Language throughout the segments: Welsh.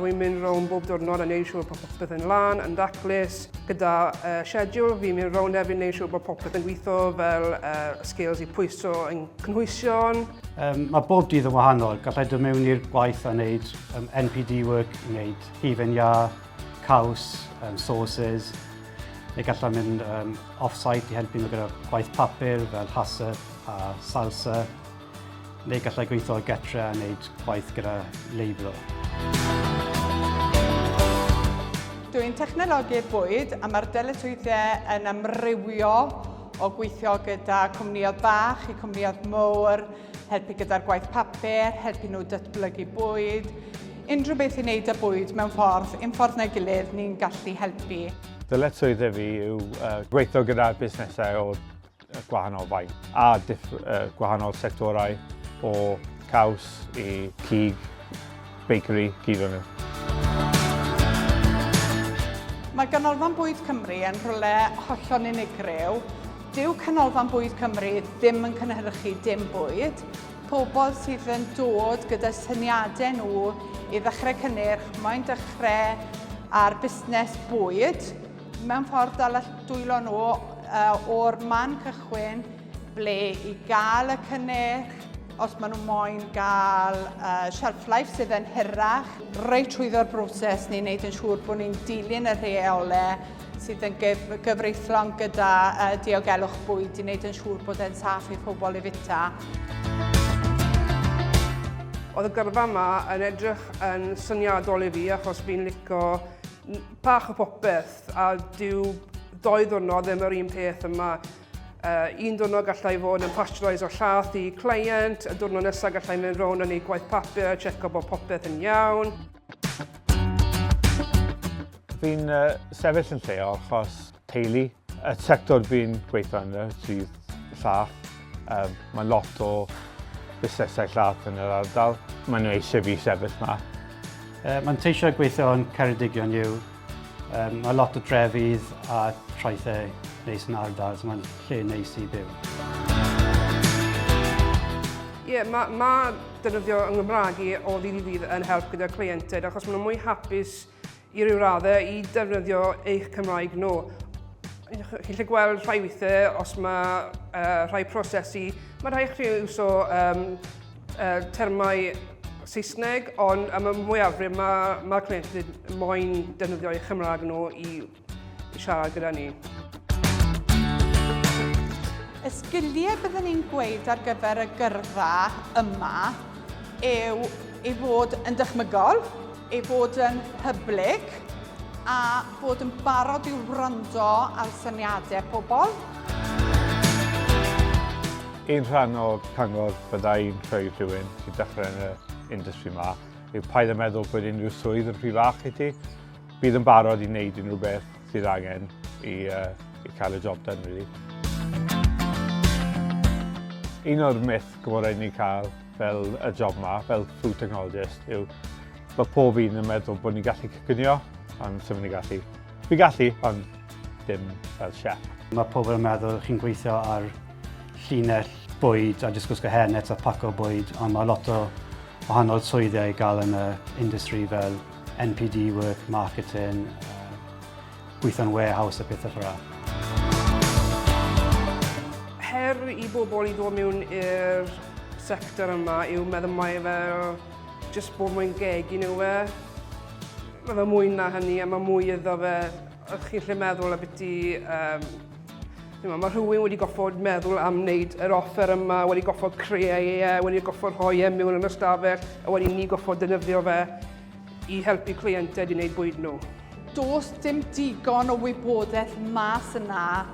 Rwy'n mynd rownd bob diwrnod a wneud siŵr bod popeth yn lan, yn daclus. Gyda schedule, fi'n mynd rownd hefyd wneud siŵr bod popeth yn gweithio fel scales i pwyso yn cynhwysion. Mae bob dydd yn wahanol. Gallai dod mewn i'r gwaith a wneud NPD work, wneud hufen iâ, caws, sauces. Neu gallai mynd off-site i helpu nhw gyda gwaith papur fel hasr a salsa. Neu gallai gweithio getre a wneud gwaith gyda leiblo. Dwi'n technologydd bwyd a mae'r dyletswyddau yn amrywio o gweithio gyda cwmnioedd bach i cwmnioedd mawr, helpu gyda'r gwaith papur, helpu nhw datblygu bwyd. Unrhyw beth i wneud â bwyd mewn ffordd, un ffordd neu gilydd, ni'n gallu helpu. Dyletswyddau fi yw gweithio gyda busnesau o gwahanol faint a gwahanol sectorau o caws i cig, bakery, gyd o'n nhw. Mae Canolfan Bwyd Cymru yn rhywle hollol unigryw. Dyw Canolfan Bwyd Cymru ddim yn cynhyrchu dim bwyd. Pobl sydd yn dod gyda syniadau nhw i ddechrau cynnyrch, mae'n dechrau ar busnes bwyd. Mewn ffordd dal dwylo nhw o'r man cychwyn ble i gael y cynnyrch, os maen nhw moyn gael shelf life sydd yn hirach. Reit trwyddo'r broses ni'n gwneud yn siŵr bod ni'n dilyn y rheolau sydd yn gyfreithlon gyda diogelwch bwyd i wneud yn siŵr bod e'n saff i pobl i fita. Oedd y gyrfa yma yn edrych yn syniadol i fi achos fi'n licio bach o popeth a dyw 2 diwrnod ddim yr un peth yma. Un diwrnod gallai fod yn pasteurised o llaeth i client, y diwrnod nesaf gallai mynd rownd yn ei gwaith papur, checio bod popeth yn iawn. Fi'n sefyll yn lleol achos teulu. Y sector fi'n gweithio yna sydd llaeth. Mae lot o busnesau llaeth yn yr ardal. Maen nhw eisiau fi sefyll yma. Mae'n teisio gweithio yn Ceredigion yw. Mae lot o drefydd a traethau neis yn ardal, so mae'n lle neis i byw. Mae defnyddio yng Nghymraeg o ddydd i ddydd yn help gyda'r cliented achos maen nhw'n mwy hapus i ryw raddau i defnyddio eich Cymraeg nhw. Chi'n gallu gweld rhai weithiau os mae rhai prosesu, mae rhai chi iwso termau Saesneg, ond am y mwyafrif mae'r cliented moyn defnyddio eich Cymraeg nhw i siarad gyda ni. Y sgiliau byddwn ni'n gweud ar gyfer y gyrfa yma yw i fod yn dychmygol, i fod yn hyblyg a fod yn barod i'w wrando ar syniadau pobl. Un rhan o cyngor byddai'n rhoi rhywun sy'n dechrau yn y industry yma yw paid â meddwl bod unrhyw swydd yn rhy fach i ti. Bydd yn barod i wneud unrhyw beth sydd angen i cael y job done, really. Un o'r myth gorau ni'n cael fel y job yma, fel food technologist, yw mae pob un yn meddwl bod ni'n gallu cycynio, ond sef ni'n gallu. Fi'n gallu, ond dim fel chef. Mae pobl yn meddwl chi'n gweithio ar llinell bwyd a jyst gwisgo hairnet a paco bwyd, ond mae lot o wahanol swyddau i gael yn y industry fel NPD work, marketing, gweithio'n warehouse a pethau fel yna. Her i bobl i ddod mewn i'r sector yma yw meddwl mai fel jyst bod mwyn geg i nhw Mae fe mwy na hynny a mae mwy iddo fe. Chi'n lle meddwl a beth mae rhywun wedi goffod meddwl am wneud yr offer yma, wedi goffod creu wedi goffod rhoi mewn yn ystafell a wedi ni goffod defnyddio fe i helpu cliented i wneud bwyd nhw. Does dim digon o wybodaeth mas yna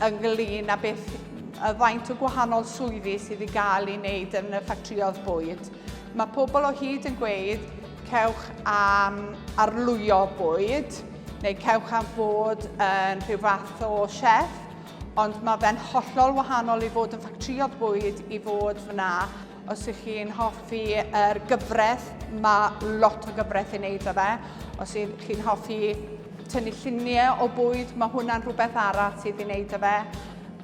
ynglyn â beth y faint o gwahanol swyddi sydd i gael i wneud yn y ffatriodd bwyd. Mae pobl o hyd yn gweud cewch am arlwyo bwyd neu cewch am fod yn rhyw fath o chef, ond mae fe'n hollol wahanol i fod yn ffatriodd bwyd i fod fyna. Os ych chi'n hoffi yr gyfraith, mae lot o gyfraith i wneud â fe. Os ych chi'n hoffi tynnu lluniau o bwyd, mae hwnna'n rhywbeth arall sydd i wneud â fe.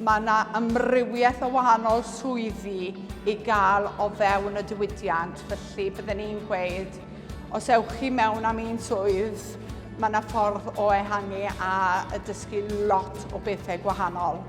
Mae yna amrywiaeth o wahanol swyddi i gael o fewn y diwydiant, felly byddwn ni'n gweud Os ewch chi mewn am un swydd, mae yna ffordd o ehangu a dysgu lot o bethau gwahanol.